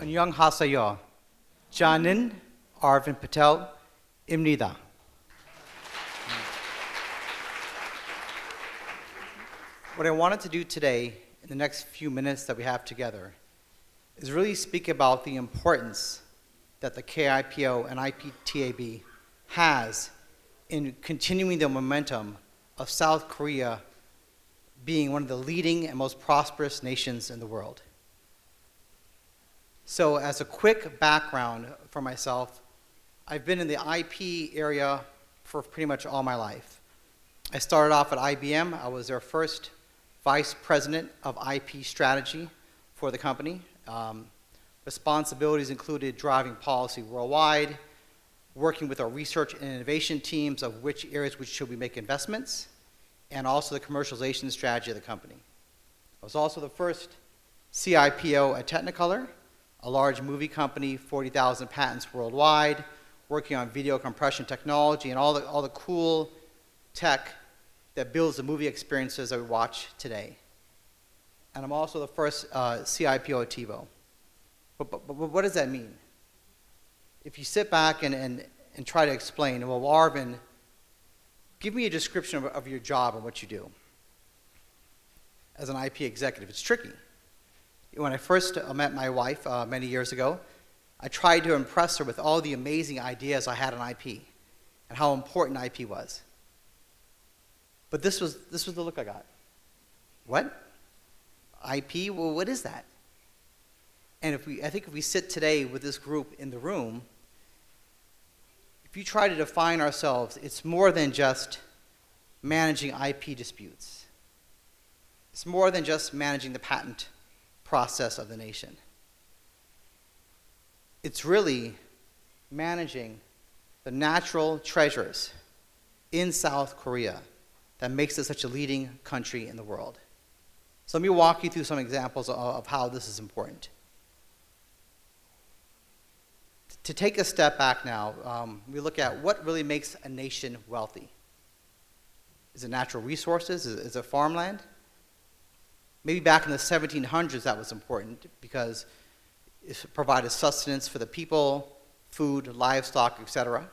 안녕하세요. 저는 Arvin PATEL입니다. What I wanted to do today, in the next few minutes that we have together, is really speak about the importance that the KIPO and IPTAB has in continuing the momentum of South Korea being one of the leading and most prosperous nations in the world. So as a quick background for myself, I've been in the IP area for pretty much all my life. I started off at IBM. I was their first vice president of IP strategy for the company. Responsibilities included driving policy worldwide, working with our research and innovation teams of which areas should we make investments, and also the commercialization strategy of the company. I was also the first CIPO at Technicolor, a large movie company, 40,000 patents worldwide, working on video compression technology and all the cool tech that builds the movie experiences that we watch today. And I'm also the first CIPO at TiVo. But what does that mean? If you sit back and try to explain, well, Arvin, give me a description of your job and what you do as an IP executive. It's tricky. When I first met my wife many years ago, I tried to impress her with all the amazing ideas I had on IP and how important IP was. But this was the look I got. What? IP? Well, what is that? And I think if we sit today with this group in the room, if you try to define ourselves, it's more than just managing IP disputes. It's more than just managing the patent process of the nation. It's really managing the natural treasures in South Korea that makes it such a leading country in the world. So let me walk you through some examples of how this is important. To take a step back now, we look at what really makes a nation wealthy. Is it natural resources? Is it farmland? Maybe back in the 1700s that was important because it provided sustenance for the people, food, livestock, etc.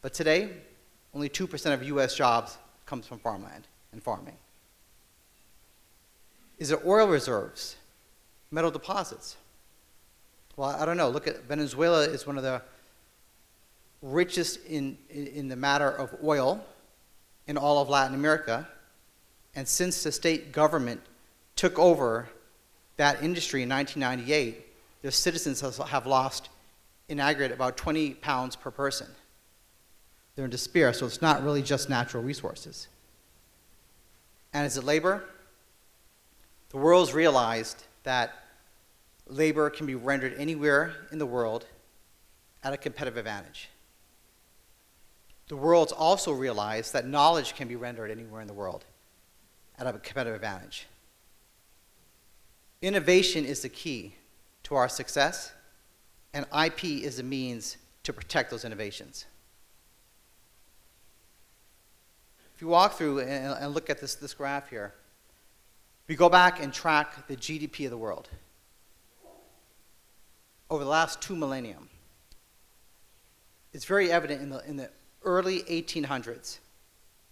But today, only 2% of US jobs comes from farmland and farming. Is it oil reserves, metal deposits? Well, I don't know. Look at Venezuela is one of the richest in the matter of oil in all of Latin America. And since the state government took over that industry in 1998, their citizens have lost, in aggregate, about 20 pounds per person. They're in despair, so it's not really just natural resources. And is it labor? The world's realized that labor can be rendered anywhere in the world at a competitive advantage. The world's also realized that knowledge can be rendered anywhere in the world at a competitive advantage. Innovation is the key to our success, and IP is the means to protect those innovations. If you walk through and look at this graph here, we go back and track the GDP of the world over the last 2 millennia. It's very evident in the early 1800s.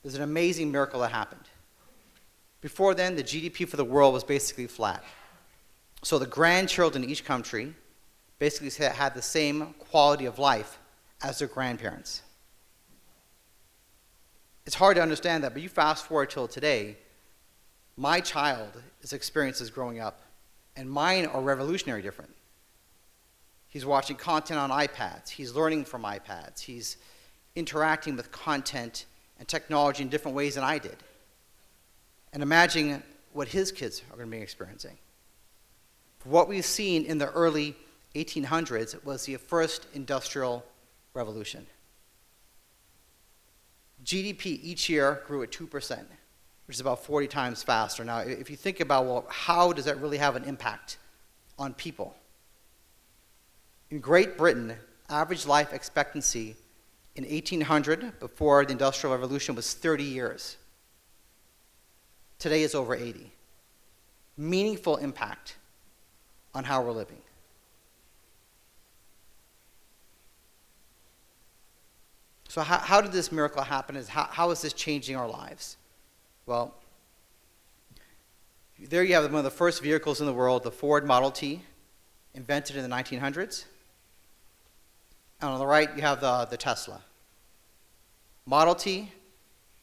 There's an amazing miracle that happened. Before then, the GDP for the world was basically flat. So the grandchildren in each country basically had the same quality of life as their grandparents. It's hard to understand that, but you fast forward till today, my child is experiences growing up, and mine are revolutionary different. He's watching content on iPads. He's learning from iPads. He's interacting with content and technology in different ways than I did. And imagine what his kids are going to be experiencing. What we've seen in the early 1800s was the first industrial revolution. GDP each year grew at 2%, which is about 40 times faster. Now, if you think about, well, how does that really have an impact on people? In Great Britain, average life expectancy in 1800, before the Industrial Revolution, was 30 years. Today it's over 80. Meaningful impact on how we're living. So how did this miracle happen? How is this changing our lives? Well, there you have one of the first vehicles in the world, the Ford Model T, invented in the 1900s. And on the right, you have the Tesla. Model T,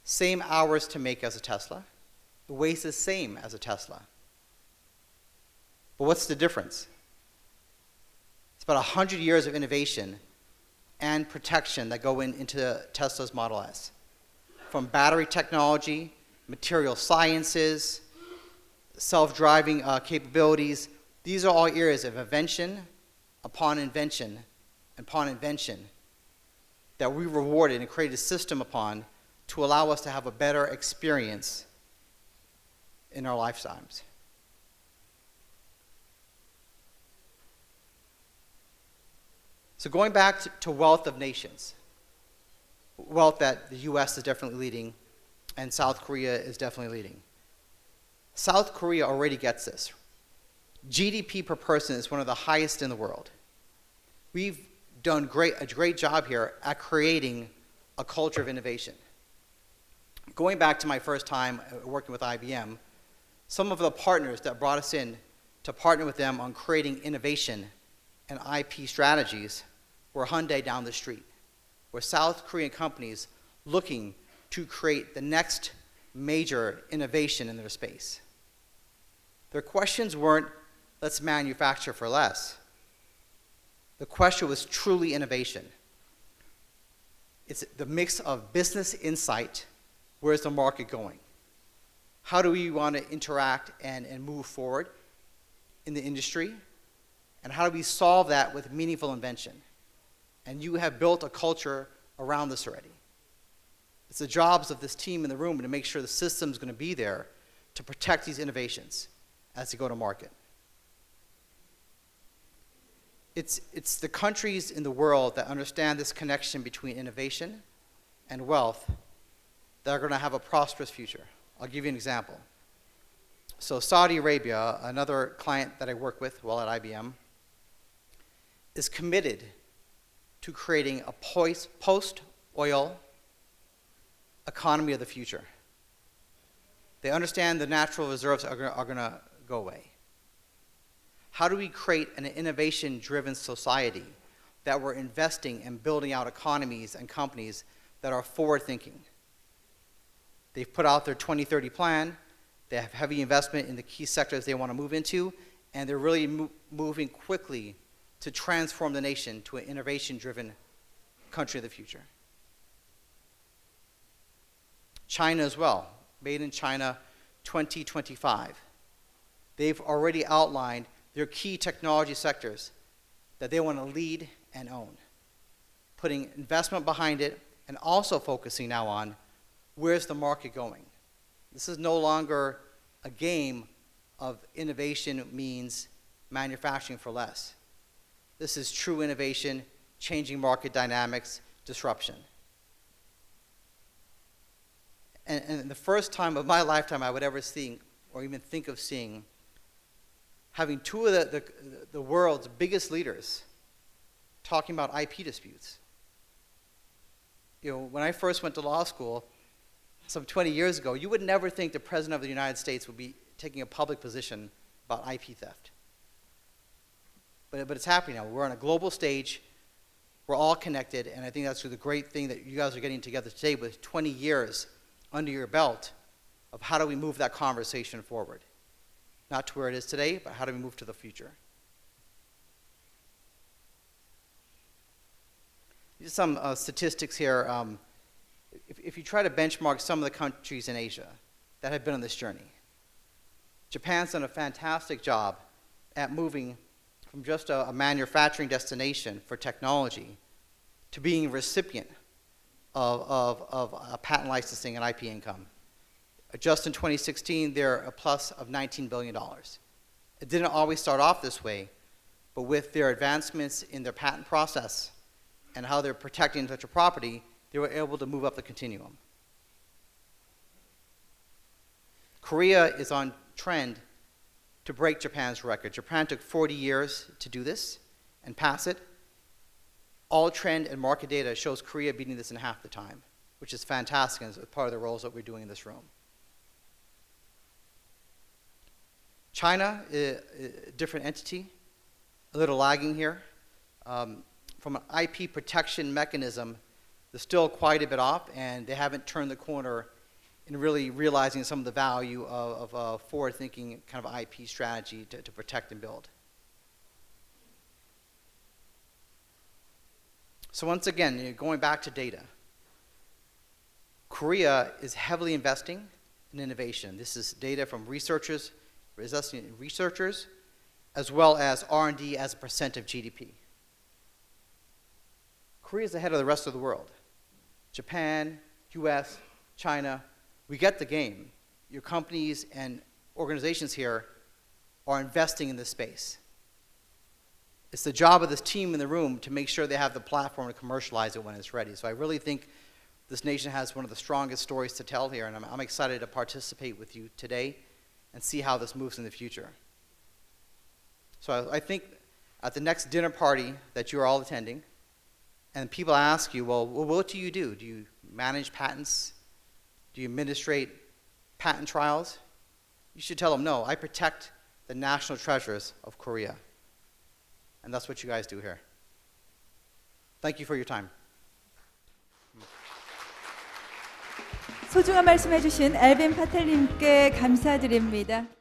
same hours to make as a Tesla. The weight is the same as a Tesla. But what's the difference? It's about 100 years of innovation and protection that go into Tesla's Model S. From battery technology, material sciences, self-driving capabilities, these are all areas of invention upon invention upon invention that we rewarded and created a system upon to allow us to have a better experience in our lifetimes. So going back to wealth of nations, wealth that the US is definitely leading and South Korea is definitely leading. South Korea already gets this. GDP per person is one of the highest in the world. We've done a great job here at creating a culture of innovation. Going back to my first time working with IBM, some of the partners that brought us in to partner with them on creating innovation and IP strategies were Hyundai down the street, were South Korean companies looking to create the next major innovation in their space. Their questions weren't, let's manufacture for less. The question was truly innovation. It's the mix of business insight, where's the market going? How do we want to interact and move forward in the industry? And how do we solve that with meaningful invention? And you have built a culture around this already. It's the jobs of this team in the room to make sure the system's going to be there to protect these innovations as they go to market. It's the countries in the world that understand this connection between innovation and wealth that are going to have a prosperous future. I'll give you an example. So Saudi Arabia, another client that I work with while at IBM, is committed to creating a post-oil economy of the future. They understand the natural reserves are going to go away. How do we create an innovation-driven society that we're investing and building out economies and companies that are forward-thinking? They've put out their 2030 plan. They have heavy investment in the key sectors they want to move into, and they're really moving quickly to transform the nation to an innovation-driven country of the future. China as well, Made in China 2025. They've already outlined their key technology sectors that they want to lead and own, putting investment behind it and also focusing now on where's the market going. This is no longer a game of innovation means manufacturing for less. This is true innovation, changing market dynamics, disruption. And the first time of my lifetime I would ever see, or even think of seeing, having two of the world's biggest leaders talking about IP disputes. You know, when I first went to law school, some 20 years ago, you would never think the President of the United States would be taking a public position about IP theft. But it's happening now. We're on a global stage. We're all connected, and I think that's the great thing that you guys are getting together today with 20 years under your belt of how do we move that conversation forward. Not to where it is today, but how do we move to the future. Just some statistics here. If you try to benchmark some of the countries in Asia that have been on this journey, Japan's done a fantastic job at moving from just a manufacturing destination for technology to being a recipient of patent licensing and IP income. Just in 2016, they're a plus of $19 billion. It didn't always start off this way, but with their advancements in their patent process and how they're protecting intellectual property, they were able to move up the continuum. Korea is on trend to break Japan's record. Japan took 40 years to do this and pass it. All trend and market data shows Korea beating this in half the time, which is fantastic and is part of the roles that we're doing in this room. China, a different entity, a little lagging here. From an IP protection mechanism, they're still quite a bit off, and they haven't turned the corner in really realizing some of the value of a forward-thinking kind of IP strategy to protect and build. So once again, going back to data, Korea is heavily investing in innovation. This is data from researchers, investing in researchers, as well as R&D as a percent of GDP. Korea is ahead of the rest of the world. Japan, US, China, we get the game. Your companies and organizations here are investing in this space. It's the job of this team in the room to make sure they have the platform to commercialize it when it's ready. So I really think this nation has one of the strongest stories to tell here, and I'm excited to participate with you today and see how this moves in the future. So I think at the next dinner party that you're all attending, and people ask you, well, what do you do? Do you manage patents? Do you administrate patent trials? You should tell them, no, I protect the national treasures of Korea. And that's what you guys do here. Thank you for your time. 소중한 말씀해 주신 알빈 파텔님께 감사드립니다.